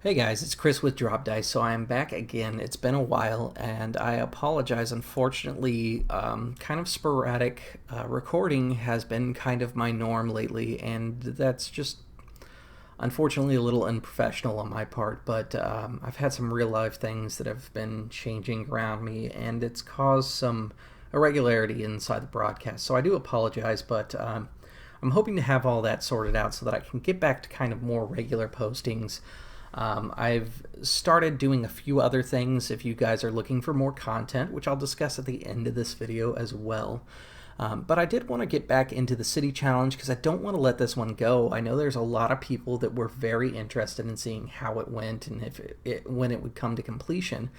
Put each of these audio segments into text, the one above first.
Hey guys, it's Chris with Drop Dice. So I'm back again. It's been a while, and I apologize. Unfortunately, kind of sporadic recording has been kind of my norm lately, and that's just unfortunately a little unprofessional on my part. But I've had some real life things that have been changing around me, and it's caused some irregularity inside the broadcast. So I do apologize, but I'm hoping to have all that sorted out so that I can get back to kind of more regular postings. I've started doing a few other things if you guys are looking for more content, which I'll discuss at the end of this video as well. But I did want to get back into the city challenge because I don't want to let this one go. I know there's a lot of people that were very interested in seeing how it went and when it would come to completion.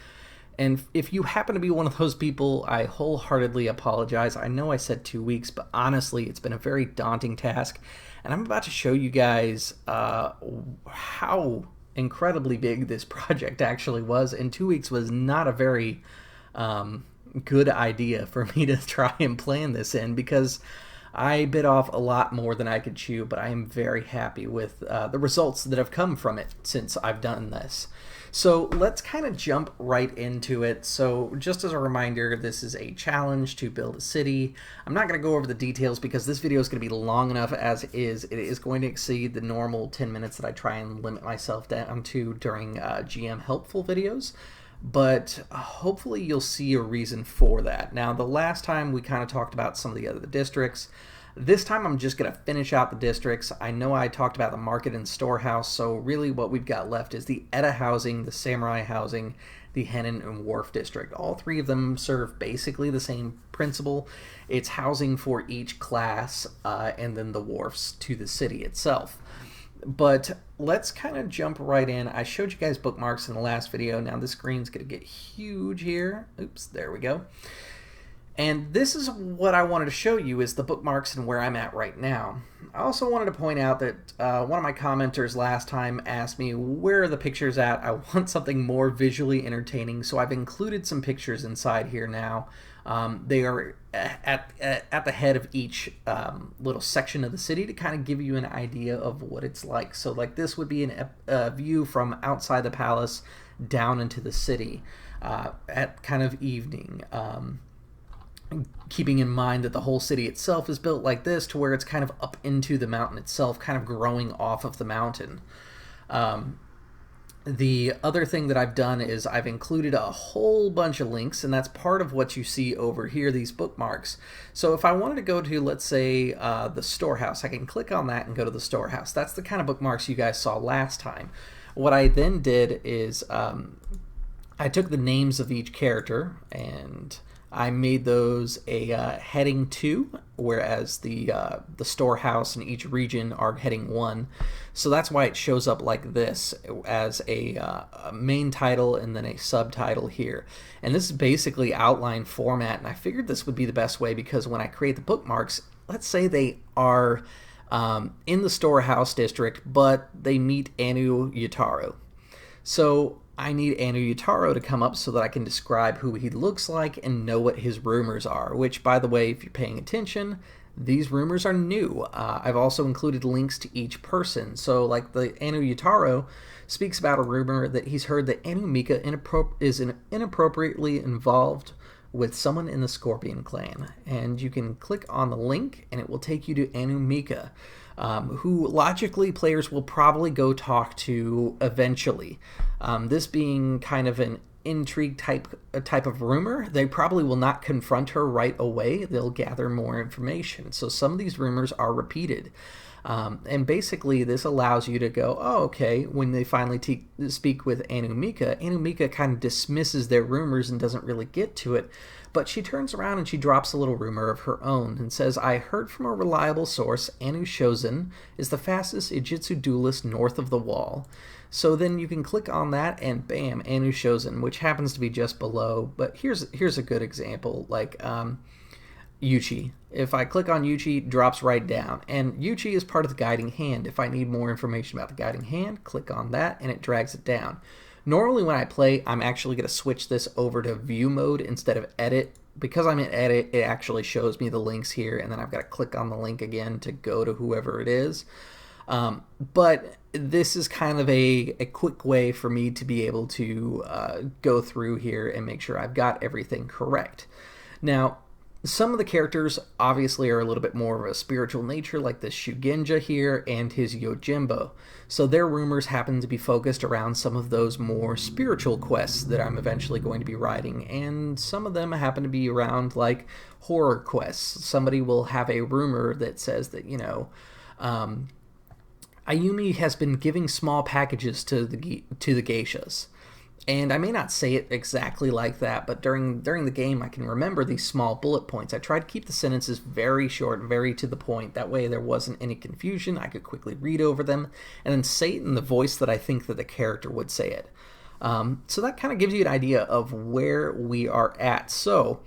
And if you happen to be one of those people, I wholeheartedly apologize. I know I said 2 weeks, but honestly, it's been a very daunting task. And I'm about to show you guys how incredibly big this project actually was, and 2 weeks was not a very good idea for me to try and plan this in because I bit off a lot more than I could chew, but I am very happy with the results that have come from it since I've done this. So let's kind of jump right into it. So just as a reminder, this is a challenge to build a city. I'm not going to go over the details because this video is going to be long enough as is. It is going to exceed the normal 10 minutes that I try and limit myself down to during GM helpful videos. But hopefully you'll see a reason for that. Now, the last time we kind of talked about some of the other districts. This time I'm just going to finish out the districts. I know I talked about the market and storehouse, so really what we've got left is the Edda housing, the samurai housing, the Henin and Wharf district. All three of them serve basically the same principle. It's housing for each class and then the wharfs to the city itself. But let's kind of jump right in. I showed you guys bookmarks in the last video. Now the screen's going to get huge here. Oops, there we go. And this is what I wanted to show you is the bookmarks and where I'm at right now. I also wanted to point out that one of my commenters last time asked me where are the pictures at. I want something more visually entertaining, so I've included some pictures inside here now. They are at the head of each little section of the city to kind of give you an idea of what it's like. So like this would be a view from outside the palace down into the city at kind of evening. Keeping in mind that the whole city itself is built like this to where it's kind of up into the mountain itself, kind of growing off of the mountain. The other thing that I've done is I've included a whole bunch of links, and that's part of what you see over here, these bookmarks. So if I wanted to go to, let's say, the storehouse, I can click on that and go to the storehouse. That's the kind of bookmarks you guys saw last time. What I then did is I took the names of each character and I made those a heading 2, whereas the storehouse and each region are heading 1. So that's why it shows up like this as a main title and then a subtitle here. And this is basically outline format, and I figured this would be the best way because when I create the bookmarks, let's say they are in the storehouse district, but they meet Anu Yutaro. So I need Anu Yutaro to come up so that I can describe who he looks like and know what his rumors are, which, by the way, if you're paying attention, these rumors are new. I've also included links to each person. So, like the Anu Yutaro speaks about a rumor that he's heard that Anu Mika is inappropriately involved with someone in the Scorpion clan. And you can click on the link and it will take you to Anu Mika, who logically players will probably go talk to eventually. This being kind of an intrigue type of rumor, they probably will not confront her right away. They'll gather more information. So some of these rumors are repeated. And basically this allows you to go, oh, okay, when they finally speak with Anu Mika kind of dismisses their rumors and doesn't really get to it. But she turns around and she drops a little rumor of her own and says, I heard from a reliable source, Anu Shozen is the fastest Ijitsu duelist north of the wall. So then you can click on that and bam, Anu Shozen, which happens to be just below. But here's a good example, like Yuchi. If I click on Yuchi, drops right down. And Yuchi is part of the guiding hand. If I need more information about the guiding hand, click on that and it drags it down. Normally when I play, I'm actually going to switch this over to view mode instead of edit. Because I'm in edit, it actually shows me the links here, and then I've got to click on the link again to go to whoever it is. But this is kind of a quick way for me to be able to go through here and make sure I've got everything correct. Now, some of the characters obviously are a little bit more of a spiritual nature, like this Shugenja here and his Yojimbo. So their rumors happen to be focused around some of those more spiritual quests that I'm eventually going to be writing, and some of them happen to be around like horror quests. Somebody will have a rumor that says that, Ayumi has been giving small packages to the geishas. And I may not say it exactly like that, but during the game I can remember these small bullet points. I tried to keep the sentences very short, very to the point. That way there wasn't any confusion. I could quickly read over them and then say it in the voice that I think that the character would say it. So that kind of gives you an idea of where we are at. So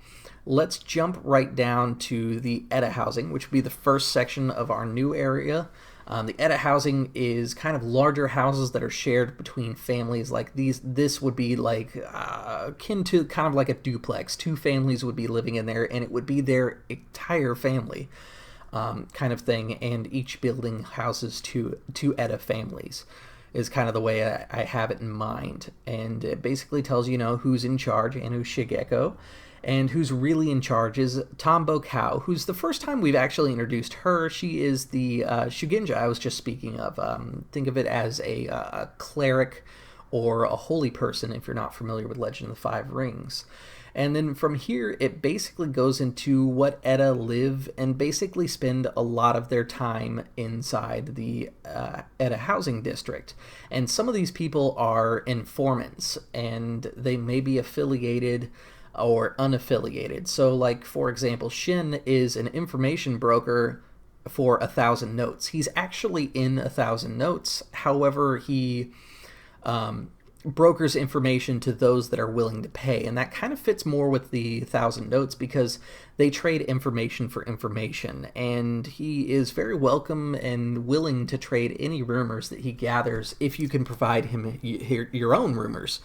let's jump right down to the Eda housing, which would be the first section of our new area. The Eda housing is kind of larger houses that are shared between families. Like this would be like akin to kind of like a duplex. Two families would be living in there, and it would be their entire family kind of thing. And each building houses two Eda families is kind of the way I have it in mind. And it basically tells you, who's in charge, Anu Shigeko. And who's really in charge is Tombo Cow, who's the first time we've actually introduced her. She is the Shugenja I was just speaking of. Think of it as a cleric or a holy person if you're not familiar with Legend of the Five Rings. And then from here, it basically goes into what Eda live and basically spend a lot of their time inside the Eda housing district. And some of these people are informants, and they may be affiliated or unaffiliated. So, like, for example, Shin is an information broker for 1,000 notes. He's actually in 1,000 notes. However, he brokers information to those that are willing to pay. And that kind of fits more with the 1,000 notes because they trade information for information. And he is very welcome and willing to trade any rumors that he gathers if you can provide him your own rumors.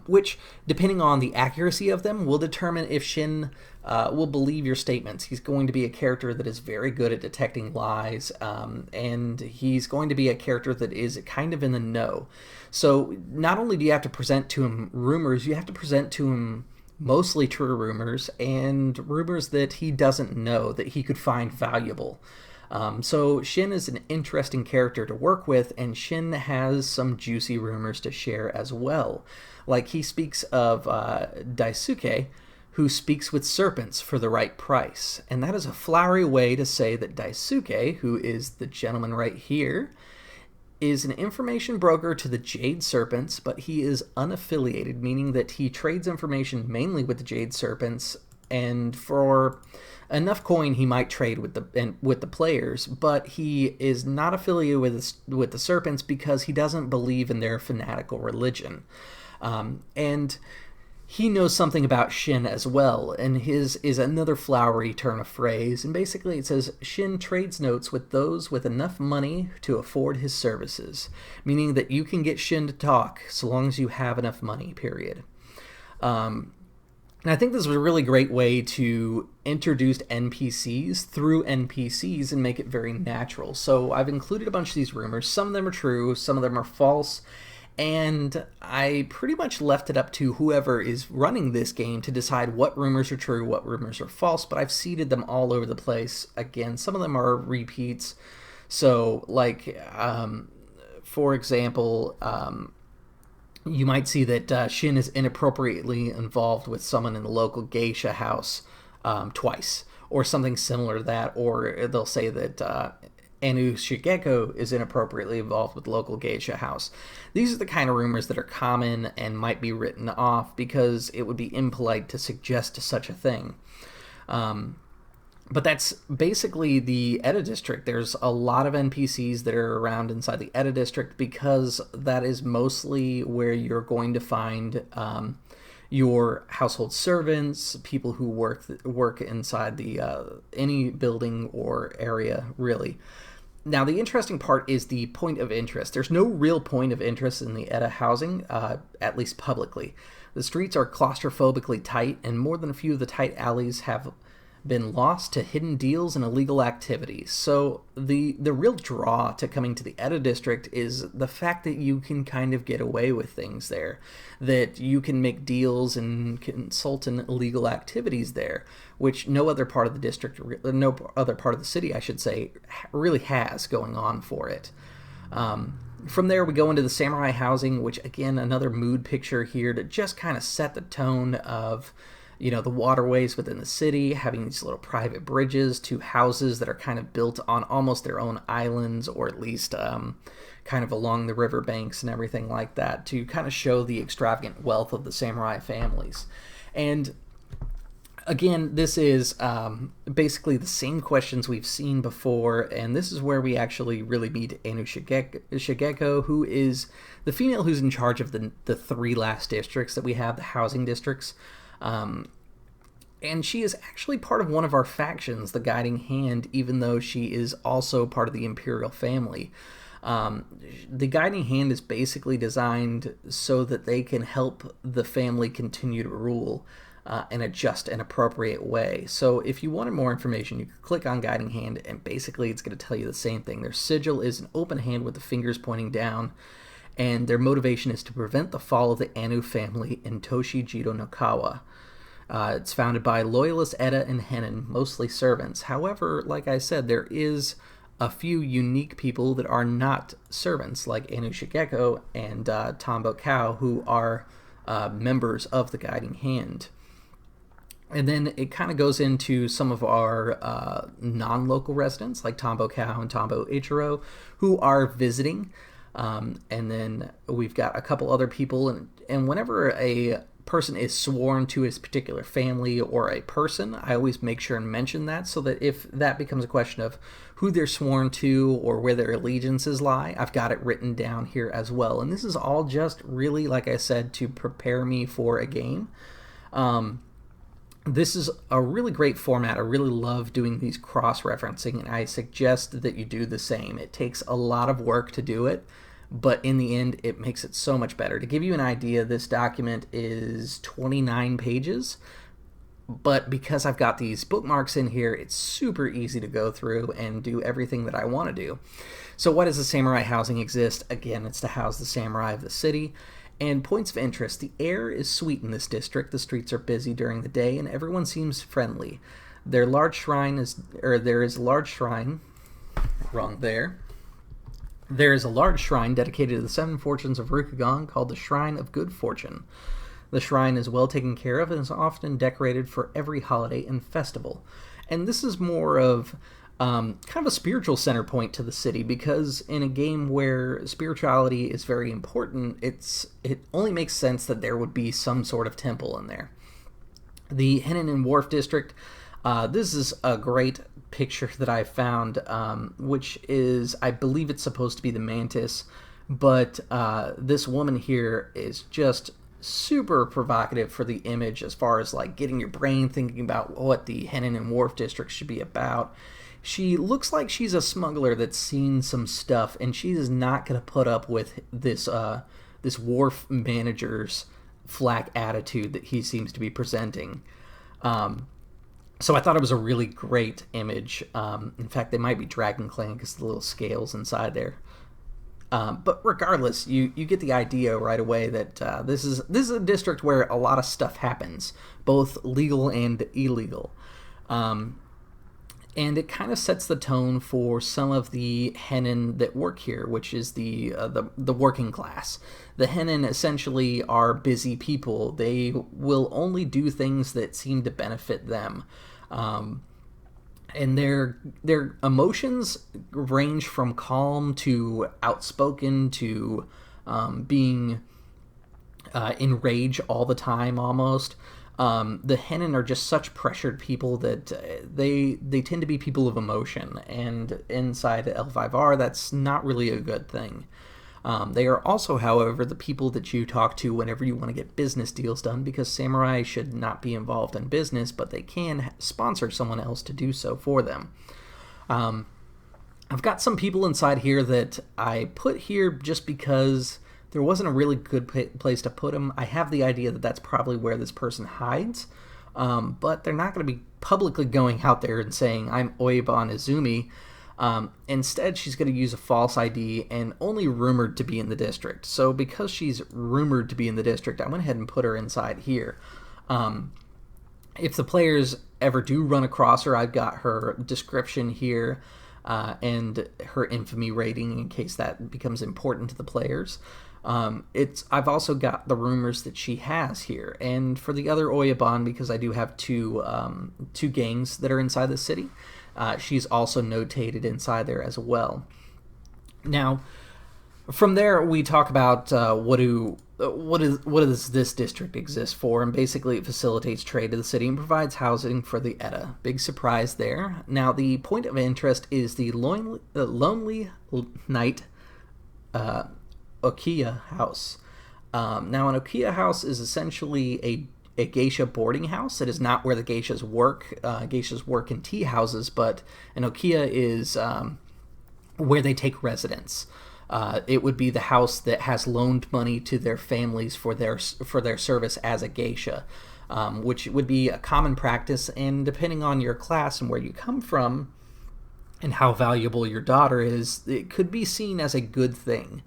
Which, depending on the accuracy of them, will determine if Shin will believe your statements. He's going to be a character that is very good at detecting lies, and he's going to be a character that is kind of in the know. So not only do you have to present to him rumors, you have to present to him mostly true rumors and rumors that he doesn't know that he could find valuable. So Shin is an interesting character to work with, and Shin has some juicy rumors to share as well. Like, he speaks of Daisuke, who speaks with serpents for the right price. And that is a flowery way to say that Daisuke, who is the gentleman right here, is an information broker to the Jade Serpents, but he is unaffiliated, meaning that he trades information mainly with the Jade Serpents, and for enough coin he might trade with the players, but he is not affiliated with the Serpents because he doesn't believe in their fanatical religion. And he knows something about Shin as well, and his is another flowery turn of phrase, and basically it says, Shin trades notes with those with enough money to afford his services, meaning that you can get Shin to talk so long as you have enough money, period. And I think this was a really great way to introduce NPCs through NPCs and make it very natural. So I've included a bunch of these rumors. Some of them are true, some of them are false, and I pretty much left it up to whoever is running this game to decide what rumors are true, what rumors are false, but I've seeded them all over the place. Again, some of them are repeats. So, like, for example, you might see that Shin is inappropriately involved with someone in the local geisha house twice, or something similar to that, or they'll say that Anu Shigeko is inappropriately involved with local geisha house. These are the kind of rumors that are common and might be written off because it would be impolite to suggest such a thing. But that's basically the Eda district. There's a lot of NPCs that are around inside the Eda district because that is mostly where you're going to find your household servants, people who work inside the any building or area, really. Now, the interesting part is the point of interest. There's no real point of interest in the Eda housing, at least publicly. The streets are claustrophobically tight, and more than a few of the tight alleys have been lost to hidden deals and illegal activities. So the real draw to coming to the Edo district is the fact that you can kind of get away with things there, that you can make deals and consult in illegal activities there, which no other part of the district, no other part of the city, I should say, really has going on for it. From there, we go into the samurai housing, which, again, another mood picture here to just kind of set the tone of, the waterways within the city, having these little private bridges to houses that are kind of built on almost their own islands, or at least kind of along the riverbanks and everything like that, to kind of show the extravagant wealth of the samurai families. And again, this is basically the same questions we've seen before, and this is where we actually really meet Anu Shigeko, who is the female who's in charge of the three last districts that we have, the housing districts. And she is actually part of one of our factions, the Guiding Hand, even though she is also part of the Imperial family. The Guiding Hand is basically designed so that they can help the family continue to rule in a just and appropriate way. So if you wanted more information, you could click on Guiding Hand, and basically it's going to tell you the same thing. Their sigil is an open hand with the fingers pointing down, and their motivation is to prevent the fall of the Anu family in Toshi, Jeido, no Kawa. It's founded by loyalist Eda and Henin, mostly servants. However, like I said, there is a few unique people that are not servants, like Anu Shigeko and Tombo Cow, who are members of the Guiding Hand. And then it kind of goes into some of our non-local residents, like Tombo Cow and Tombo Ichiro, who are visiting. And then we've got a couple other people. And whenever a person is sworn to his particular family or a person, I always make sure and mention that, so that if that becomes a question of who they're sworn to or where their allegiances lie, I've got it written down here as well. And this is all just really, like I said, to prepare me for a game. This is a really great format. I really love doing these cross-referencing, and I suggest that you do the same. It takes a lot of work to do it, but in the end, it makes it so much better. To give you an idea, this document is 29 pages, but because I've got these bookmarks in here, it's super easy to go through and do everything that I want to do. So why does the samurai housing exist? Again, it's to house the samurai of the city. And points of interest: the air is sweet in this district, the streets are busy during the day, and everyone seems friendly. There is a large shrine, There is a large shrine dedicated to the seven fortunes of Rukugan called the Shrine of Good Fortune. The shrine is well taken care of and is often decorated for every holiday and festival. And this is more of kind of a spiritual center point to the city, because in a game where spirituality is very important, it only makes sense that there would be some sort of temple in there. The Henin and Wharf District, this is a great picture that I found, which is, I believe it's supposed to be the mantis, but this woman here is just super provocative for the image, as far as like getting your brain thinking about what the Henin and Wharf District should be about. She looks like she's a smuggler that's seen some stuff, and she is not going to put up with this wharf manager's flack attitude that he seems to be presenting. So I thought it was a really great image. In fact, they might be Dragon Clan because of the little scales inside there. But regardless, you get the idea right away that this is a district where a lot of stuff happens, both legal and illegal. And it kind of sets the tone for some of the Henin that work here, which is the working class. The Henin essentially are busy people. They will only do things that seem to benefit them. And their emotions range from calm to outspoken to being enraged all the time almost. The Henin are just such pressured people that they tend to be people of emotion, and inside L5R, that's not really a good thing. They are also, however, the people that you talk to whenever you want to get business deals done, because samurai should not be involved in business, but they can sponsor someone else to do so for them. I've got some people inside here that I put here just because there wasn't a really good place to put them. I have the idea that that's probably where this person hides. but they're not going to be publicly going out there and saying, I'm Oiban Izumi. Instead, she's going to use a false ID and only rumored to be in the district. So because she's rumored to be in the district, I went ahead and put her inside here. If the players ever do run across her, I've got her description here and her infamy rating in case that becomes important to the players. I've also got the rumors that she has here, and for the other Oyaban, because I do have two gangs that are inside the city, she's also notated inside there as well. Now, from there we talk about what does this district exist for, and basically it facilitates trade to the city and provides housing for the Edda. Big surprise there. Now, the point of interest is the lonely Knight Okiya house. Now, an Okiya house is essentially a geisha boarding house. It is not where the geishas work. Geishas work in tea houses, but an Okiya is where they take residence. It would be the house that has loaned money to their families for their service as a geisha, which would be a common practice. And depending on your class and where you come from, and how valuable your daughter is, it could be seen as a good thing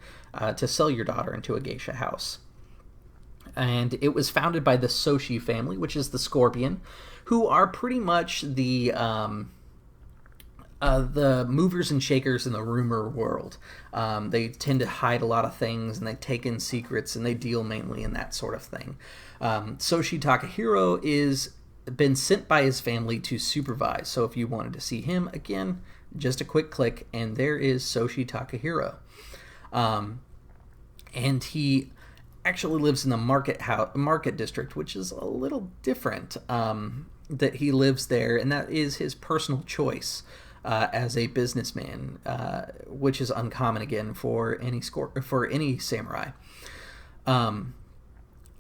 to sell your daughter into a geisha house. And it was founded by the Toshi family, which is the Scorpion, who are pretty much the movers and shakers in the rumor world. They tend to hide a lot of things, and they take in secrets, and they deal mainly in that sort of thing. Toshi Takahiro is been sent by his family to supervise. So if you wanted to see him, again, just a quick click, and there is Toshi Takahiro. And he actually lives in the market district, which is a little different. That he lives there, and that is his personal choice as a businessman, which is uncommon again for any samurai.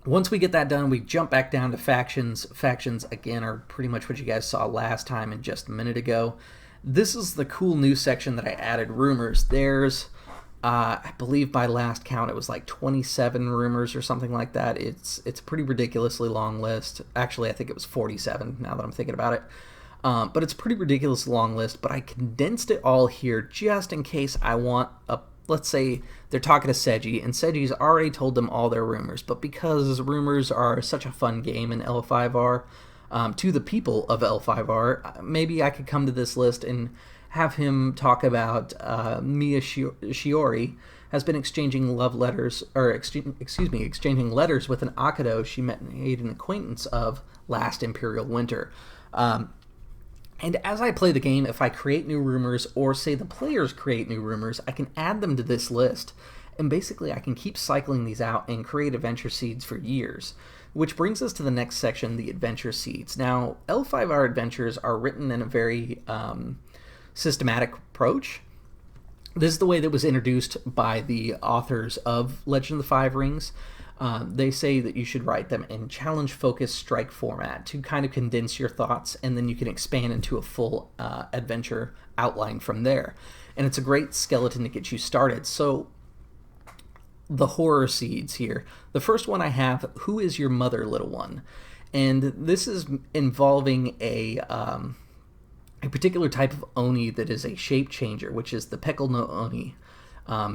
Once we get that done, we jump back down to factions. Factions, again, are pretty much what you guys saw last time and just a minute ago. This is the cool new section that I added, rumors. There's, I believe by last count, it was like 27 rumors or something like that. It's a pretty ridiculously long list. Actually, I think it was 47 now that I'm thinking about it. But it's a pretty ridiculous long list, but I condensed it all here just in case I want let's say they're talking to Seiji, and Seiji's already told them all their rumors, but because rumors are such a fun game in L5R, to the people of L5R, maybe I could come to this list and have him talk about Mia Shiori has been exchanging letters with an Akado she made an acquaintance of last Imperial Winter. And as I play the game, if I create new rumors, or say the players create new rumors, I can add them to this list. And basically, I can keep cycling these out and create adventure seeds for years. Which brings us to the next section, the adventure seeds. Now, L5R adventures are written in a very systematic approach. This is the way that was introduced by the authors of Legend of the Five Rings. They say that you should write them in challenge, focus, strike format to kind of condense your thoughts, and then you can expand into a full adventure outline from there. And it's a great skeleton to get you started. So, the horror seeds here. The first one I have, who is your mother, little one? And this is involving a particular type of Oni that is a shape changer, which is the Peckle no Oni.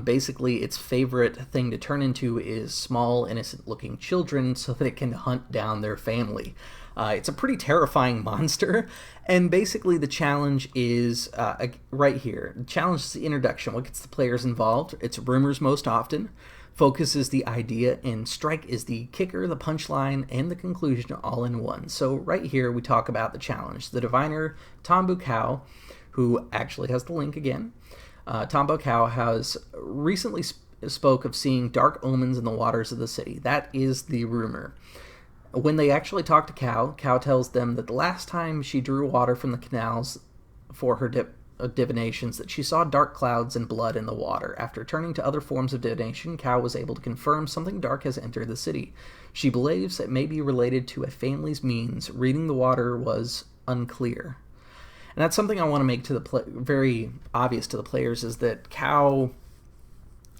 Basically, its favorite thing to turn into is small, innocent-looking children so that it can hunt down their family. It's a pretty terrifying monster, and basically the challenge is right here. The challenge is the introduction. What gets the players involved? It's rumors most often. Focus is the idea, and strike is the kicker, the punchline, and the conclusion all in one. So right here we talk about the challenge. The diviner Tombu Cow, who actually has the link again, Tombo Cow has recently spoke of seeing dark omens in the waters of the city. That is the rumor. When they actually talk to Cow, Cow tells them that the last time she drew water from the canals for her divinations, that she saw dark clouds and blood in the water. After turning to other forms of divination, Cow was able to confirm something dark has entered the city. She believes it may be related to a family's means. Reading the water was unclear. And that's something I want to make to very obvious to the players, is that Cow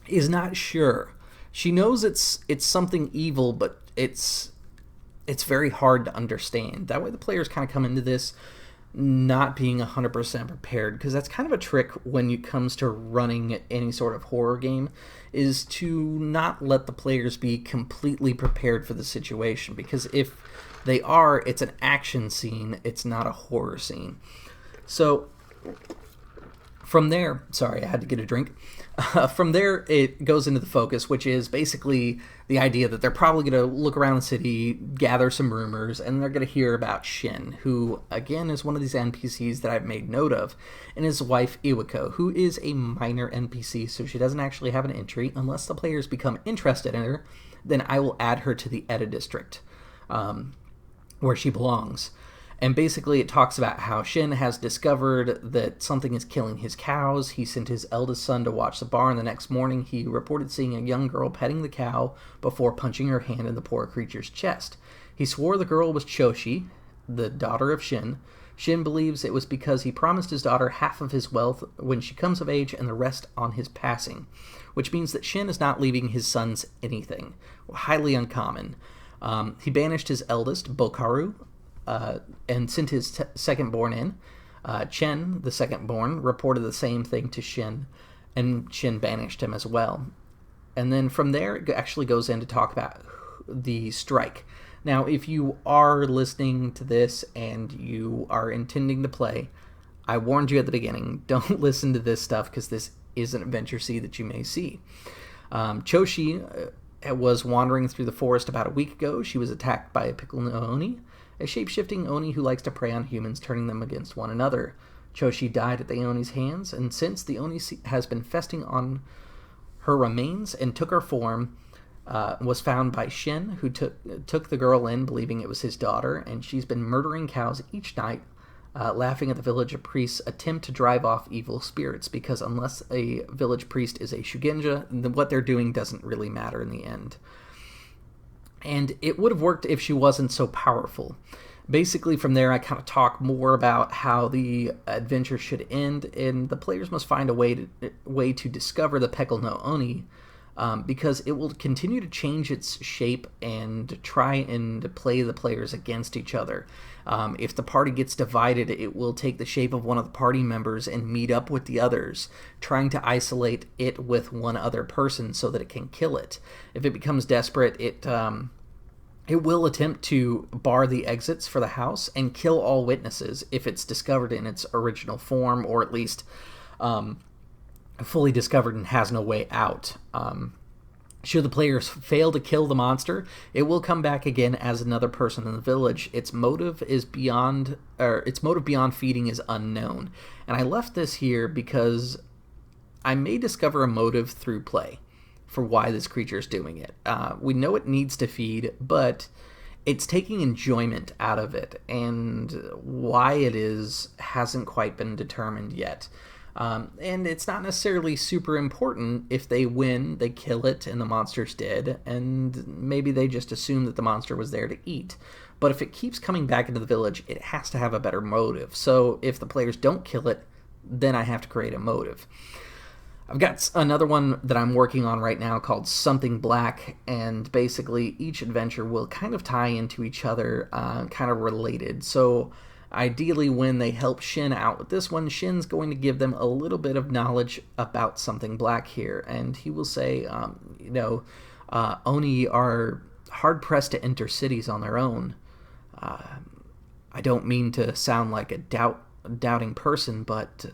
is not sure. She knows it's something evil, but it's it's very hard to understand. That way the players kind of come into this not being 100% prepared, because that's kind of a trick when it comes to running any sort of horror game, is to not let the players be completely prepared for the situation, because if they are, it's an action scene, it's not a horror scene. So from there, sorry, I had to get a drink. From there, it goes into the focus, which is basically the idea that they're probably going to look around the city, gather some rumors, and they're going to hear about Shin, who, again, is one of these NPCs that I've made note of, and his wife, Iwako, who is a minor NPC, so she doesn't actually have an entry. Unless the players become interested in her, then I will add her to the Edda district, where she belongs. And basically it talks about how Shin has discovered that something is killing his cows. He sent his eldest son to watch the barn. The next morning he reported seeing a young girl petting the cow before punching her hand in the poor creature's chest. He swore the girl was Toshi, the daughter of Shin. Shin believes it was because he promised his daughter half of his wealth when she comes of age and the rest on his passing, which means that Shin is not leaving his sons anything. Highly uncommon. He banished his eldest, Bokaru, and sent his second-born in. Chen, the second-born, reported the same thing to Shin, and Shin banished him as well. And then from there, it actually goes in to talk about the strike. Now, if you are listening to this and you are intending to play, I warned you at the beginning, don't listen to this stuff, because this is an adventure seed that you may see. Choshi was wandering through the forest about a week ago. She was attacked by a pickle no Oni, a shape-shifting Oni who likes to prey on humans, turning them against one another. Choshi died at the Oni's hands, and since the Oni has been feasting on her remains and took her form, was found by Shin, who took the girl in, believing it was his daughter, and she's been murdering cows each night, laughing at the village priest's attempt to drive off evil spirits, because unless a village priest is a Shugenja, then what they're doing doesn't really matter in the end. And it would have worked if she wasn't so powerful. Basically, from there, I kind of talk more about how the adventure should end, and the players must find a way to discover the Peckle no Oni, because it will continue to change its shape and try and play the players against each other. If the party gets divided, it will take the shape of one of the party members and meet up with the others, trying to isolate it with one other person so that it can kill it. If it becomes desperate, it will attempt to bar the exits for the house and kill all witnesses if it's discovered in its original form, or at least fully discovered and has no way out. Should the players fail to kill the monster, it will come back again as another person in the village. Its motive beyond feeding is unknown. And I left this here because I may discover a motive through play for why this creature is doing it. We know it needs to feed, but it's taking enjoyment out of it, and why it is hasn't quite been determined yet. And it's not necessarily super important. If they win, they kill it and the monster's dead, and maybe they just assume that the monster was there to eat. But if it keeps coming back into the village, it has to have a better motive. So if the players don't kill it, then I have to create a motive. I've got another one that I'm working on right now called Something Black, and basically each adventure will kind of tie into each other, kind of related. So ideally, when they help Shin out with this one, Shin's going to give them a little bit of knowledge about Something Black here, and he will say, Oni are hard-pressed to enter cities on their own. I don't mean to sound like a doubting person, but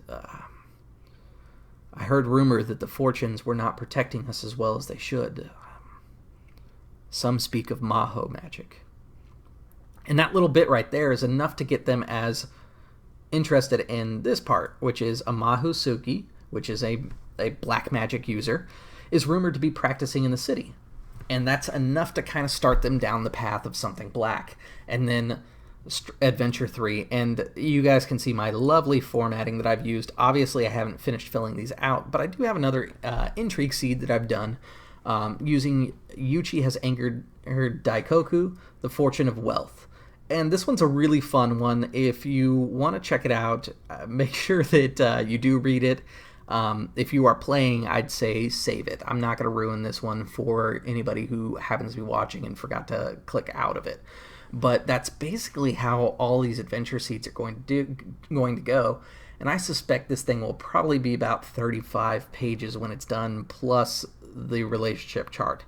I heard rumor that the fortunes were not protecting us as well as they should. Some speak of Maho magic. And that little bit right there is enough to get them as interested in this part, which is a Mahusuki, which is a black magic user, is rumored to be practicing in the city. And that's enough to kind of start them down the path of Something Black. And then Adventure 3, and you guys can see my lovely formatting that I've used. Obviously, I haven't finished filling these out, but I do have another intrigue seed that I've done using Yuchi has angered her Daikoku, the Fortune of Wealth. And this one's a really fun one. If you want to check it out, make sure that you do read it. If you are playing, I'd say save it. I'm not going to ruin this one for anybody who happens to be watching and forgot to click out of it. But that's basically how all these adventure seeds are going to go. And I suspect this thing will probably be about 35 pages when it's done, plus the relationship chart.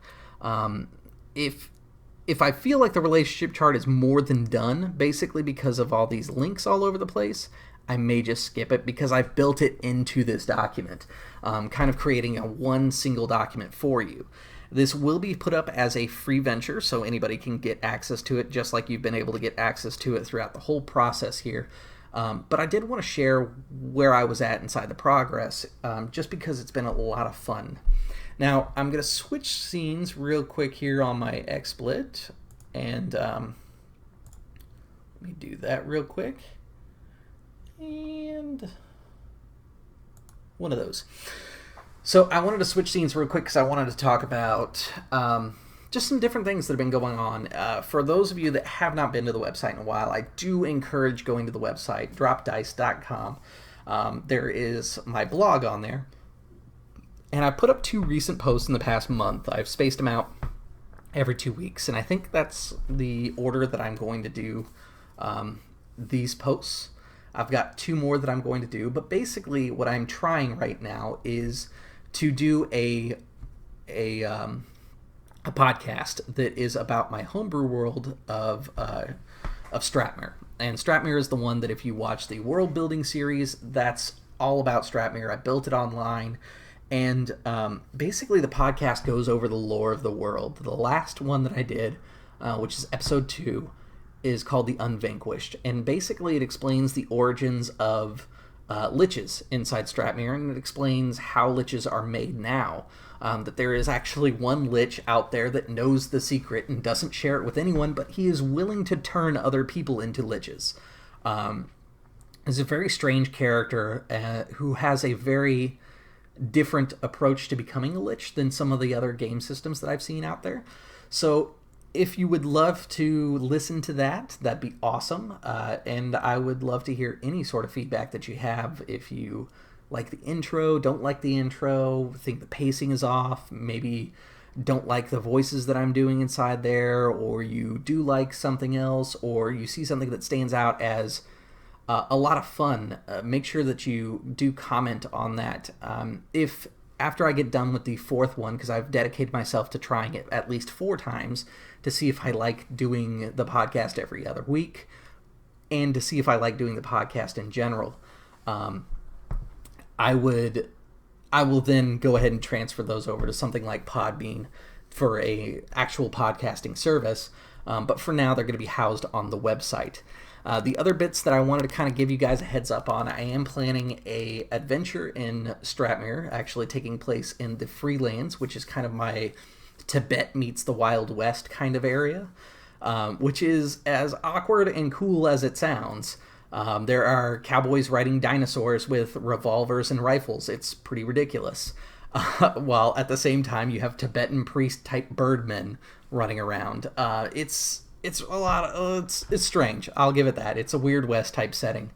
If I feel like the relationship chart is more than done, basically because of all these links all over the place, I may just skip it because I've built it into this document, kind of creating a one single document for you. This will be put up as a free venture, so anybody can get access to it, just like you've been able to get access to it throughout the whole process here. But I did want to share where I was at inside the progress, just because it's been a lot of fun. Now, I'm going to switch scenes real quick here on my XSplit, and let me do that real quick. And one of those. So I wanted to switch scenes real quick because I wanted to talk about just some different things that have been going on. For those of you that have not been to the website in a while, I do encourage going to the website, dropdice.com. There is my blog on there. And I put up 2 recent posts in the past month. I've spaced them out every 2 weeks. And I think that's the order that I'm going to do these posts. I've got 2 more that I'm going to do. But basically what I'm trying right now is to do a podcast that is about my homebrew world of Stratmere. And Stratmere is the one that if you watch the world building series, that's all about Stratmere. I built it online. And basically the podcast goes over the lore of the world. The last one that I did, which is episode 2, is called The Unvanquished. And basically it explains the origins of liches inside Stratmere, and it explains how liches are made now. That there is actually one lich out there that knows the secret and doesn't share it with anyone, but he is willing to turn other people into liches. Is a very strange character who has a very different approach to becoming a lich than some of the other game systems that I've seen out there. So if you would love to listen to that, that'd be awesome. And I would love to hear any sort of feedback that you have. If you like the intro, don't like the intro, think the pacing is off, maybe don't like the voices that I'm doing inside there, or you do like something else, or you see something that stands out as a lot of fun, make sure that you do comment on that. If after I get done with the 4th one, because I've dedicated myself to trying it at least 4 times to see if I like doing the podcast every other week, and to see if I like doing the podcast in general, I will then go ahead and transfer those over to something like Podbean for a actual podcasting service. But for now, they're going to be housed on the website. The other bits that I wanted to kind of give you guys a heads up on, I am planning a adventure in Stratmere, actually taking place in the Freelands, which is kind of my Tibet meets the Wild West kind of area, which is as awkward and cool as it sounds. There are cowboys riding dinosaurs with revolvers and rifles. It's pretty ridiculous. While at the same time you have Tibetan priest-type birdmen running around. It's a lot of, it's strange. I'll give it that. It's a Weird West type setting.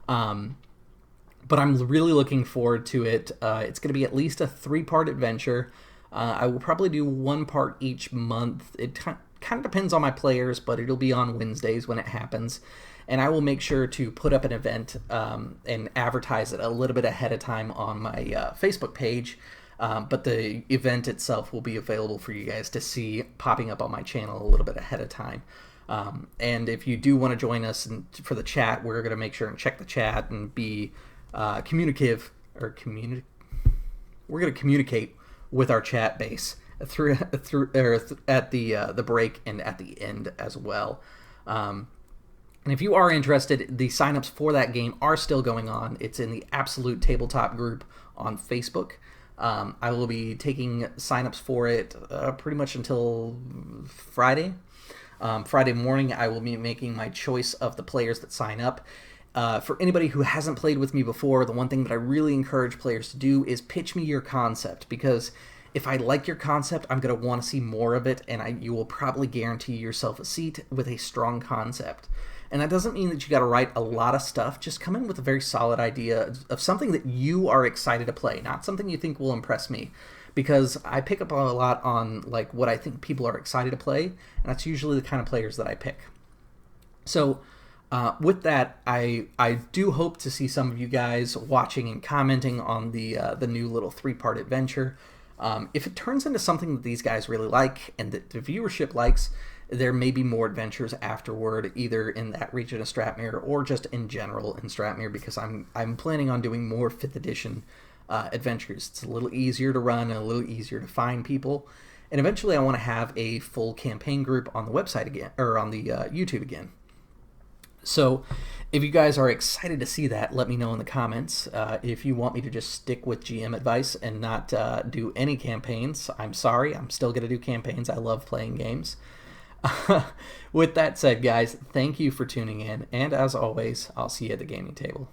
But I'm really looking forward to it. It's going to be at least a 3-part adventure. I will probably do 1 part each month. It kind of depends on my players, but it'll be on Wednesdays when it happens. And I will make sure to put up an event and advertise it a little bit ahead of time on my Facebook page. But the event itself will be available for you guys to see popping up on my channel a little bit ahead of time. And if you do want to join us for the chat, we're going to make sure and check the chat and be communicative, or we're going to communicate with our chat base through at the break and at the end as well. And if you are interested, the signups for that game are still going on. It's in the Absolute Tabletop group on Facebook. I will be taking signups for it pretty much until Friday. Friday morning, I will be making my choice of the players that sign up. For anybody who hasn't played with me before, the one thing that I really encourage players to do is pitch me your concept, because if I like your concept, I'm going to want to see more of it, and you will probably guarantee yourself a seat with a strong concept. And that doesn't mean that you got to write a lot of stuff. Just come in with a very solid idea of something that you are excited to play, not something you think will impress me. Because I pick up a lot on like what I think people are excited to play, and that's usually the kind of players that I pick. So, with that, I do hope to see some of you guys watching and commenting on the new little 3-part adventure. If it turns into something that these guys really like and that the viewership likes, there may be more adventures afterward, either in that region of Stratmere or just in general in Stratmere, because I'm planning on doing more 5th edition adventures. It's a little easier to run and a little easier to find people. And eventually I want to have a full campaign group on the website again, or on the YouTube again. So if you guys are excited to see that, let me know in the comments. If you want me to just stick with GM advice and not do any campaigns, I'm sorry. I'm still going to do campaigns. I love playing games. With that said, guys, thank you for tuning in. And as always, I'll see you at the gaming table.